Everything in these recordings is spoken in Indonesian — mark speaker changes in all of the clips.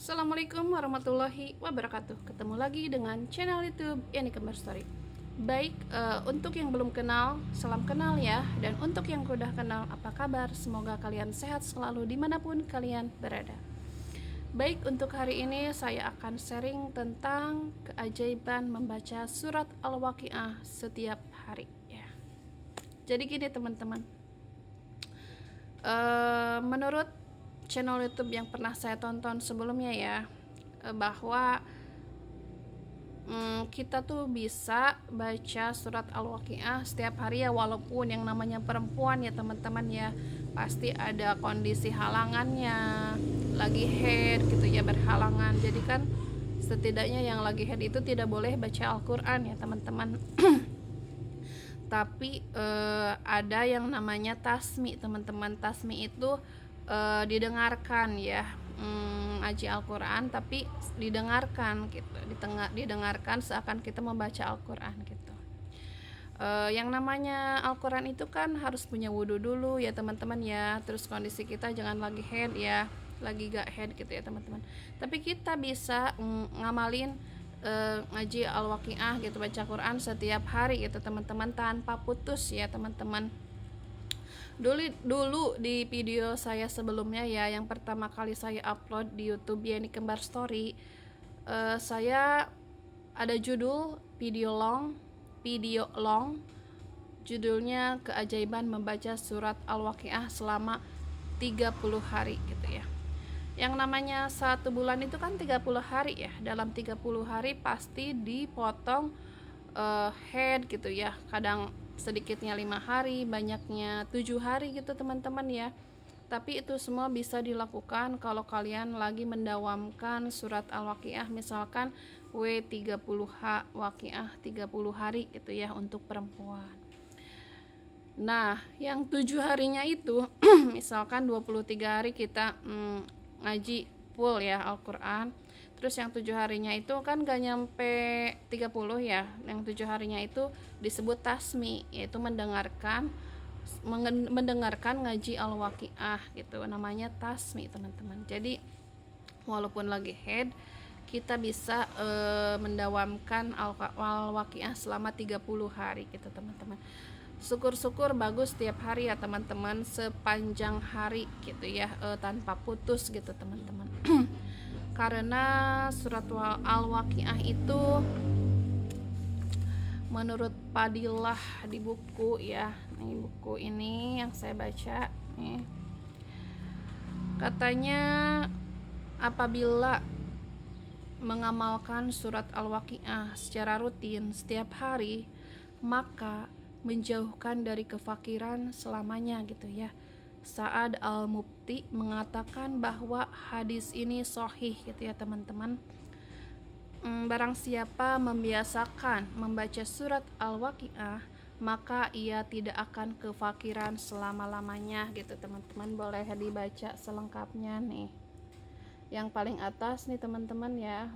Speaker 1: Assalamualaikum warahmatullahi wabarakatuh. Ketemu lagi dengan channel YouTube Yani Kembar Story. Baik, untuk yang belum kenal, salam kenal ya. Dan untuk yang udah kenal, apa kabar? Semoga kalian sehat selalu dimanapun kalian berada. Baik, untuk hari ini saya akan sharing tentang keajaiban membaca surat Al-Waqiah setiap hari ya. Jadi gini teman-teman, menurut channel YouTube yang pernah saya tonton sebelumnya ya, bahwa kita tuh bisa baca surat Al-Waqiah setiap hari ya, walaupun yang namanya perempuan ya teman-teman ya, pasti ada kondisi halangannya, lagi head gitu ya, berhalangan. Jadi kan setidaknya yang lagi head itu tidak boleh baca Al-Quran ya teman-teman. Tapi ada yang namanya tasmi teman-teman. Tasmi itu didengarkan ya, ngaji Al-Quran tapi didengarkan gitu, didengarkan seakan kita membaca Al-Quran gitu. Yang namanya Al-Quran itu kan harus punya wudhu dulu ya teman-teman ya. Terus kondisi kita jangan lagi head ya, lagi gak head gitu ya teman-teman. Tapi kita bisa ngamalin ngaji Al-Waqiah gitu, baca Quran setiap hari gitu teman-teman, tanpa putus ya teman-teman. Dulu di video saya sebelumnya ya, yang pertama kali saya upload di YouTube Yani Kembar Story, saya ada judul video long, judulnya keajaiban membaca surat Al-Waqiah selama 30 hari gitu ya. Yang namanya 1 bulan itu kan 30 hari ya. Dalam 30 hari pasti dipotong head gitu ya. Kadang sedikitnya 5 hari, banyaknya 7 hari gitu teman-teman ya. Tapi itu semua bisa dilakukan kalau kalian lagi mendawamkan surat Al-Waqiah, misalkan W30H Waqiah 30 hari gitu ya untuk perempuan. Nah, yang 7 harinya itu misalkan 23 hari kita ngaji full ya Al-Quran. Terus yang 7 harinya itu kan gak nyampe 30 ya. Yang 7 harinya itu disebut tasmi, yaitu mendengarkan ngaji Al-Waqiah gitu. Namanya tasmi teman-teman. Jadi walaupun lagi head, kita bisa mendawamkan Al-Waqiah selama 30 hari gitu teman-teman. Syukur-syukur bagus setiap hari ya teman-teman, sepanjang hari gitu ya, tanpa putus gitu teman-teman. Karena surat Al-Waqiah itu menurut Padilah di buku ya, ini buku ini yang saya baca nih, katanya apabila mengamalkan surat Al-Waqiah secara rutin setiap hari, maka menjauhkan dari kefakiran selamanya gitu ya. Sa'ad Al-Mubti mengatakan bahwa hadis ini sahih gitu ya teman-teman. Barang siapa membiasakan membaca surat Al-Waqiah, maka ia tidak akan kefakiran selama-lamanya gitu teman-teman. Boleh dibaca selengkapnya nih, yang paling atas nih teman-teman ya.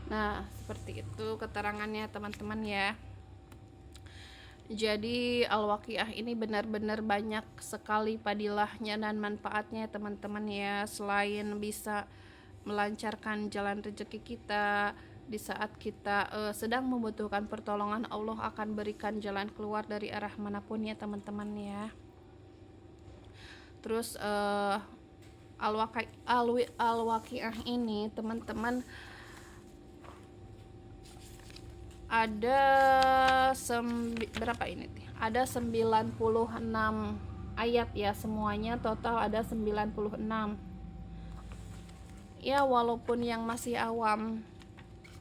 Speaker 1: Nah, seperti itu keterangannya teman-teman ya. Jadi Al-Waqiah ini benar-benar banyak sekali padilahnya dan manfaatnya teman-teman ya. Selain bisa melancarkan jalan rezeki kita di saat kita sedang membutuhkan pertolongan, Allah akan berikan jalan keluar dari arah manapun ya teman-teman ya. Terus Al-Waqiah ini teman-teman ada berapa ini? Ada 96 ayat ya, semuanya total ada 96. Ya walaupun yang masih awam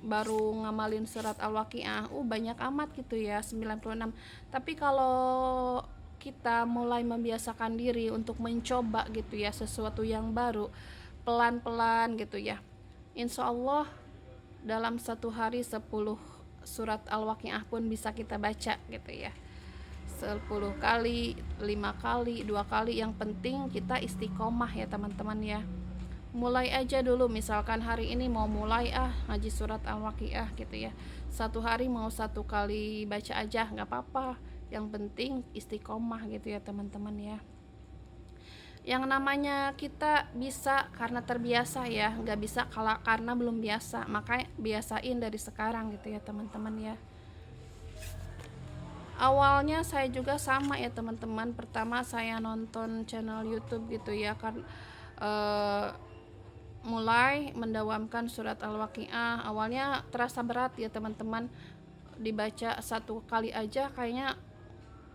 Speaker 1: baru ngamalin surat Al-Waqiah, banyak amat gitu ya 96. Tapi kalau kita mulai membiasakan diri untuk mencoba gitu ya sesuatu yang baru, pelan-pelan gitu ya, insya Allah dalam 1 hari 10 surat Al-Waqiah pun bisa kita baca gitu ya, 10 kali, 5 kali, 2 kali. Yang penting kita istiqomah ya teman-teman ya. Mulai aja dulu, misalkan hari ini mau mulai ngaji surat Al-Waqiah gitu ya, 1 hari mau 1 kali baca aja gak apa-apa, yang penting istiqomah gitu ya teman-teman ya. Yang namanya kita bisa karena terbiasa ya, nggak bisa kalau karena belum biasa. Makanya biasain dari sekarang gitu ya teman-teman ya. Awalnya saya juga sama ya teman-teman. Pertama saya nonton channel YouTube gitu ya kan, eh, mulai mendawamkan surat Al-Waqiah. Awalnya terasa berat ya teman-teman, dibaca satu kali aja kayaknya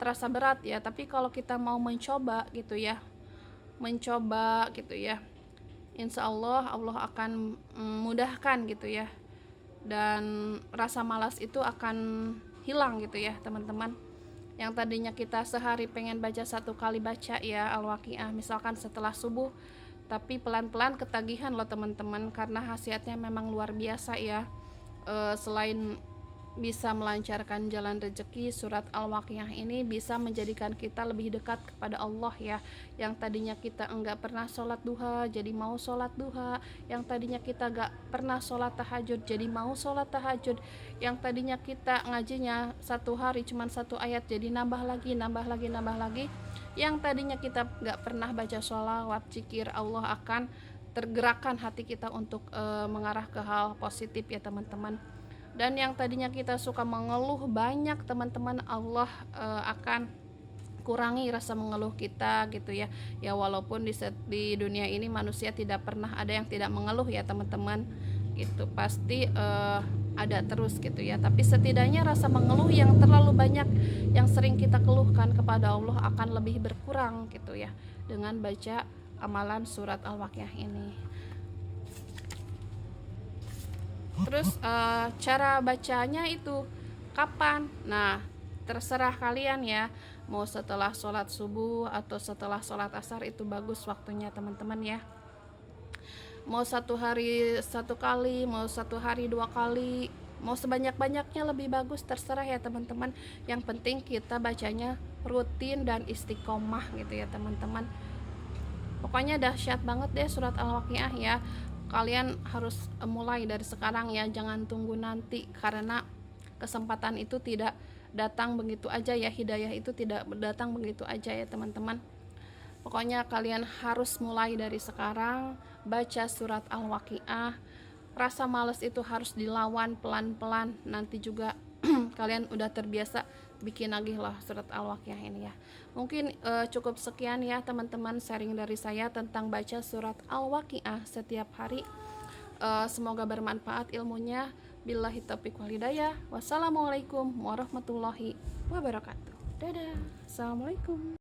Speaker 1: terasa berat ya. Tapi kalau kita mau mencoba gitu ya, insya Allah Allah akan mudahkan gitu ya, dan rasa malas itu akan hilang gitu ya teman-teman. Yang tadinya kita sehari pengen baca satu kali baca ya Al-Waqiah misalkan setelah subuh, tapi pelan-pelan ketagihan loh teman-teman, karena khasiatnya memang luar biasa ya. Selain bisa melancarkan jalan rezeki, surat Al-Waqiah ini bisa menjadikan kita lebih dekat kepada Allah ya. Yang tadinya kita enggak pernah sholat duha jadi mau sholat duha, yang tadinya kita enggak pernah sholat tahajud jadi mau sholat tahajud, yang tadinya kita ngajinya satu hari cuman satu ayat jadi nambah lagi, yang tadinya kita enggak pernah baca sholawat zikir, Allah akan tergerakkan hati kita untuk mengarah ke hal positif ya teman-teman. Dan yang tadinya kita suka mengeluh banyak teman-teman, Allah akan kurangi rasa mengeluh kita gitu ya. Ya walaupun di dunia ini manusia tidak pernah ada yang tidak mengeluh ya teman-teman, gitu pasti ada terus gitu ya. Tapi setidaknya rasa mengeluh yang terlalu banyak yang sering kita keluhkan kepada Allah akan lebih berkurang gitu ya dengan baca amalan surat Al-Waqiah ini. Terus cara bacanya itu kapan? Nah, terserah kalian ya. Mau setelah sholat subuh atau setelah sholat asar itu bagus waktunya teman-teman ya. Mau satu hari satu kali, mau satu hari dua kali, mau sebanyak-banyaknya lebih bagus, terserah ya teman-teman. Yang penting kita bacanya rutin dan istiqomah gitu ya teman-teman. Pokoknya dahsyat banget deh surat Al-Waqiah ya. Kalian harus mulai dari sekarang ya, jangan tunggu nanti, karena kesempatan itu tidak datang begitu aja ya, hidayah itu tidak datang begitu aja ya teman-teman. Pokoknya kalian harus mulai dari sekarang baca surat Al-Waqiah. Rasa males itu harus dilawan pelan-pelan, nanti juga kalian udah terbiasa bikin lagi lah surat Al-Waqiah ini ya. Mungkin cukup sekian ya teman-teman sharing dari saya tentang baca surat Al-Waqiah setiap hari. Semoga bermanfaat ilmunya. Billahi taufiq wal hidayah. Wassalamualaikum warahmatullahi wabarakatuh. Dadah. Assalamualaikum.